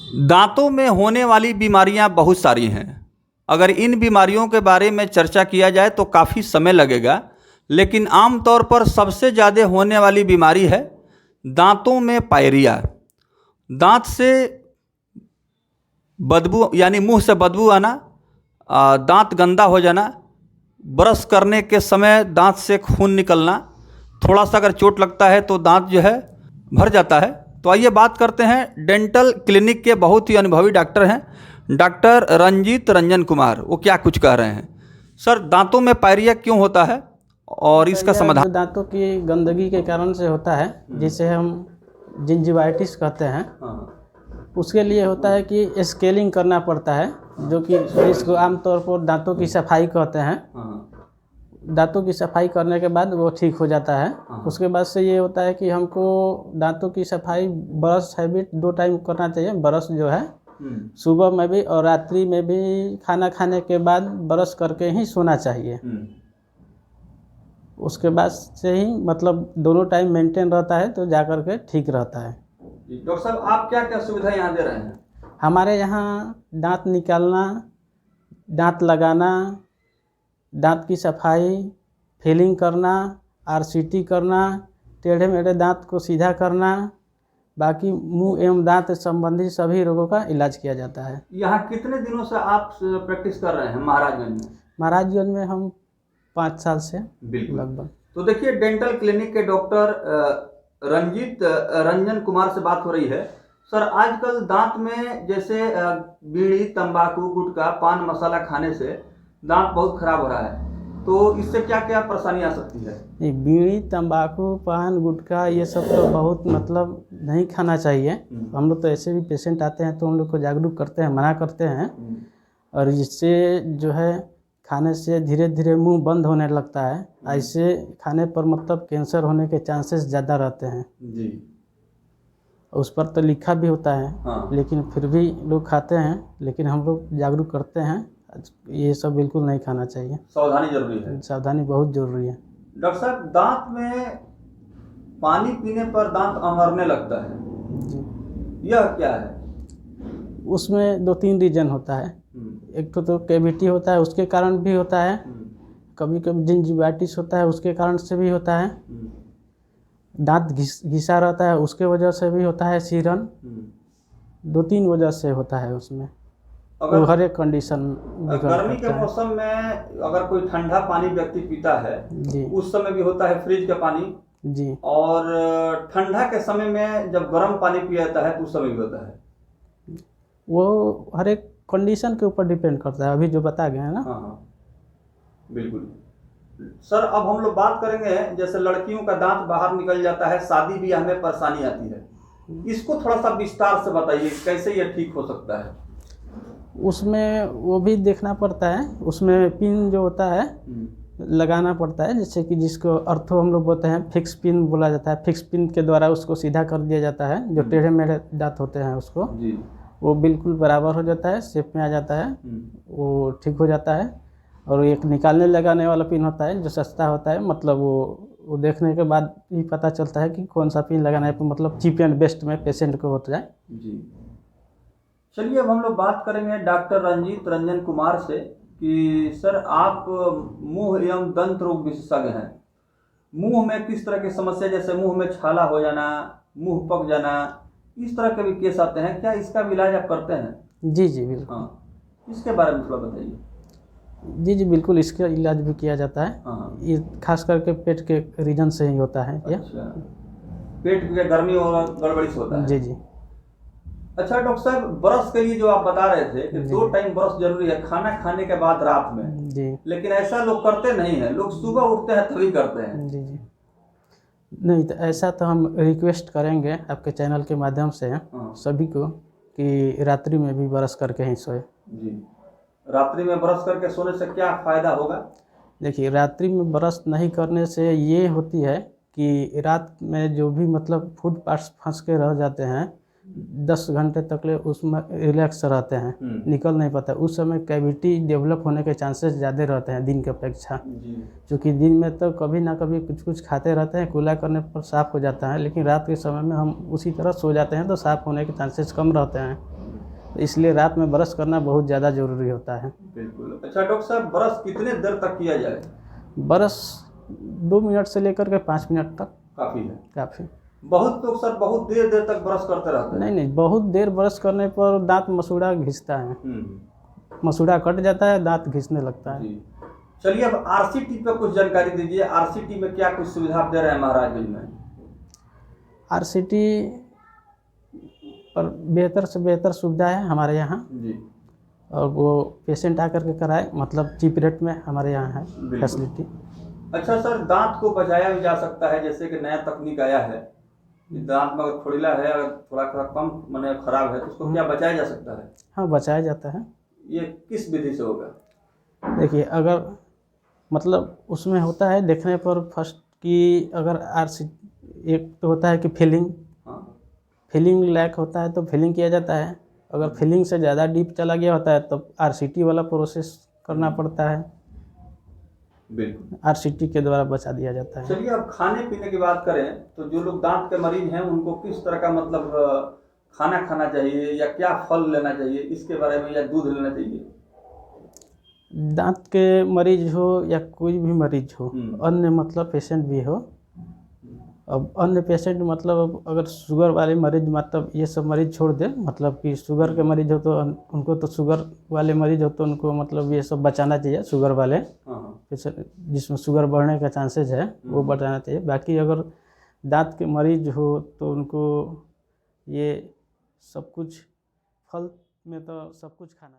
दांतों में होने वाली बीमारियां बहुत सारी हैं। अगर इन बीमारियों के बारे में चर्चा किया जाए तो काफ़ी समय लगेगा, लेकिन आम तौर पर सबसे ज़्यादा होने वाली बीमारी है दांतों में पायरिया। दांत से बदबू यानी मुंह से बदबू आना, दांत गंदा हो जाना, ब्रश करने के समय दांत से खून निकलना, थोड़ा सा अगर चोट लगता है तो दांत जो है भर जाता है। तो आइए बात करते हैं डेंटल क्लिनिक के बहुत ही अनुभवी डॉक्टर हैं, डॉक्टर रंजीत रंजन कुमार। वो क्या कुछ कह रहे हैं। सर, दांतों में पायरिया क्यों होता है और इसका समाधान? दांतों की गंदगी के कारण से होता है, जिसे हम जिंजिवाइटिस कहते हैं। उसके लिए होता है कि स्केलिंग करना पड़ता है, जो कि इसको आमतौर पर दांतों की सफाई कहते हैं। दांतों की सफाई करने के बाद वो ठीक हो जाता है। उसके बाद से ये होता है कि हमको दांतों की सफाई ब्रश हैबिट 2 टाइम करना चाहिए। ब्रश जो है सुबह में भी और रात्रि में भी, खाना खाने के बाद ब्रश करके ही सोना चाहिए। उसके बाद से ही मतलब दोनों टाइम मेंटेन रहता है तो जा कर के ठीक रहता है। डॉक्टर साहब, आप क्या क्या सुविधा यहाँ दे रहे हैं? हमारे यहाँ दांत निकालना, दांत लगाना, दांत की सफाई, फिलिंग करना, आरसीटी करना, टेढ़े मेढ़े दांत को सीधा करना, बाकी मुंह एवं दांत संबंधी सभी रोगों का इलाज किया जाता है। यहाँ कितने दिनों से आप प्रैक्टिस कर रहे हैं महाराजगंज में? महाराजगंज में हम 5 साल से लगभग। तो देखिए, डेंटल क्लिनिक के डॉक्टर रंजीत रंजन कुमार से बात हो रही है। सर, आजकल दांत में जैसे बीड़ी, तंबाकू, गुटखा, पान मसाला खाने से दांत बहुत खराब हो रहा है, तो इससे क्या क्या परेशानी आ सकती है? बीड़ी, तंबाकू, पान, गुटखा ये सब तो बहुत मतलब नहीं खाना चाहिए। हम लोग तो ऐसे भी पेशेंट आते हैं तो हम लोग को जागरूक करते हैं, मना करते हैं। और इससे जो है खाने से धीरे धीरे मुंह बंद होने लगता है। ऐसे खाने पर मतलब कैंसर होने के चांसेस ज़्यादा रहते हैं जी। उस पर तो लिखा भी होता है। हाँ। लेकिन फिर भी लोग खाते हैं। लेकिन हम लोग जागरूक करते हैं, ये सब बिल्कुल नहीं खाना चाहिए। सावधानी जरूरी है। सावधानी बहुत ज़रूरी है। डॉक्टर साहब, दांत में पानी पीने पर दांत अमरने लगता है जी, यह क्या है? उसमें 2-3 रीजन होता है। एक तो कैविटी होता है, उसके कारण भी होता है। कभी कभी जिंजिवाइटिस होता है, उसके कारण से भी होता है। दांत घिसा रहता है, उसके वजह से भी होता है। सीरन 2-3 वजह से होता है उसमें। अगर हर एक कंडीशन गर्मी के मौसम में अगर कोई ठंडा पानी व्यक्ति पीता है जी, उस समय भी होता है फ्रिज का पानी जी। और ठंडा के समय में जब गर्म पानी पिया जाता है तो उस समय भी होता है। वो हर एक कंडीशन के ऊपर डिपेंड करता है, अभी जो बता गए हैं ना। हाँ, बिल्कुल। सर, अब हम लोग बात करेंगे, जैसे लड़कियों का दांत बाहर निकल जाता है, शादी ब्याह में परेशानी आती है, इसको थोड़ा सा विस्तार से बताइए, कैसे ये ठीक हो सकता है? उसमें वो भी देखना पड़ता है। उसमें पिन जो होता है लगाना पड़ता है, जैसे कि जिसको अर्थो हम लोग बोलते हैं, फिक्स पिन बोला जाता है। फिक्स पिन के द्वारा उसको सीधा कर दिया जाता है। जो टेढ़े मेढ़े दांत होते हैं उसको जी, वो बिल्कुल बराबर हो जाता है, शेप में आ जाता है, वो ठीक हो जाता है। और एक निकालने लगाने वाला पिन होता है जो सस्ता होता है, मतलब वो देखने के बाद ही पता चलता है कि कौन सा पिन लगाना है, मतलब चीप एंड बेस्ट में पेशेंट को हो जाए जी। चलिए, अब हम लोग बात करेंगे डॉक्टर रंजीत रंजन कुमार से कि सर, आप मुंह एवं दंत रोग विशेषज्ञ हैं। मुंह में किस तरह की समस्या, जैसे मुंह में छाला हो जाना, मुंह पक जाना, इस तरह के भी केस आते हैं, क्या इसका भी इलाज आप करते हैं? जी जी बिल्कुल। हाँ, इसके बारे में थोड़ा बताइए। जी जी बिल्कुल, इसका इलाज भी किया जाता है। हाँ। ये खास करके पेट के रीजन से ही होता है। अच्छा, पेट के गर्मी और गड़बड़ी से होता है? जी जी। अच्छा डॉक्टर साहब, ब्रश के लिए जो आप बता रहे थे कि 2 टाइम ब्रश जरूरी है, खाना खाने के बाद रात में जी, लेकिन ऐसा लोग करते नहीं है, लोग सुबह उठते हैं तभी करते हैं। जी जी नहीं, तो ऐसा तो हम रिक्वेस्ट करेंगे आपके चैनल के माध्यम से सभी को कि रात्रि में भी ब्रश करके ही सोए जी। रात्रि में ब्रश करके सोने से क्या फ़ायदा होगा? देखिए, रात्रि में ब्रश नहीं करने से ये होती है कि रात में जो भी मतलब फूड पार्ट्स फंस के रह जाते हैं, 10 घंटे तक ले उसमें रिलैक्स रहते हैं, निकल नहीं पाता। उस समय कैविटी डेवलप होने के चांसेस ज़्यादा रहते हैं दिन की अपेक्षा, क्योंकि दिन में तो कभी ना कभी कुछ कुछ खाते रहते हैं, कुल्ला करने पर साफ़ हो जाता है, लेकिन रात के समय में हम उसी तरह सो जाते हैं तो साफ़ होने के चांसेस कम रहते हैं। तो इसलिए रात में ब्रश करना बहुत ज़्यादा ज़रूरी होता है। बिल्कुल। अच्छा डॉक्टर साहब, ब्रश कितने देर तक किया जाए? ब्रश 2 मिनट से लेकर के 5 मिनट तक काफ़ी है। काफ़ी। बहुत लोग सर बहुत देर देर तक ब्रश करते रहते हैं। नहीं नहीं, बहुत देर ब्रश करने पर दांत मसूड़ा घिसता है, मसूड़ा कट जाता है, दांत घिसने लगता है। जी। चलिए अब आरसीटी पे कुछ जानकारी दीजिए। आरसीटी में क्या कुछ सुविधा आप दे रहे हैं महाराजगंज में? आरसीटी पर बेहतर से बेहतर सुविधा है हमारे यहाँ, जी। और वो पेशेंट आकर के कराए, मतलब चीप रेट में हमारे यहाँ है बिल्कुल। फैसिलिटी। अच्छा सर, दांत को बचाया भी जा सकता है, जैसे कि नया तकनीक आया है कि दांत में अगर खोड़िला है, अगर थोड़ा थोड़ा कम माने खराब है, तो उसको क्या बचाया जा सकता है? हाँ, बचाया जाता है। ये किस विधि से होगा? देखिए, अगर मतलब उसमें होता है देखने पर फर्स्ट कि अगर एक तो होता है कि फिलिंग लैक होता है तो फिलिंग किया जाता है। अगर फिलिंग से ज़्यादा डीप चला गया होता है तो आरसीटी वाला प्रोसेस करना पड़ता है। बिल्कुल। आरसीटी के द्वारा बचा दिया जाता है। चलिए अब खाने पीने की बात करें तो जो लोग दांत के मरीज हैं उनको किस तरह का मतलब खाना खाना चाहिए, या क्या फल लेना चाहिए इसके बारे में, या दूध लेना चाहिए? दांत के मरीज हो या कोई भी मरीज हो, अन्य मतलब पेशेंट भी हो, अब अन्य पेशेंट मतलब अगर शुगर वाले मरीज, मतलब ये सब मरीज छोड़ दे, मतलब कि शुगर के मरीज हो तो उनको, तो शुगर वाले मरीज हो तो उनको मतलब ये सब बचाना चाहिए। शुगर वाले पेशेंट जिसमें शुगर बढ़ने का चांसेस है वो बचाना चाहिए। बाकी अगर दांत के मरीज हो तो उनको ये सब कुछ, फल में तो सब कुछ खाना चाहिए।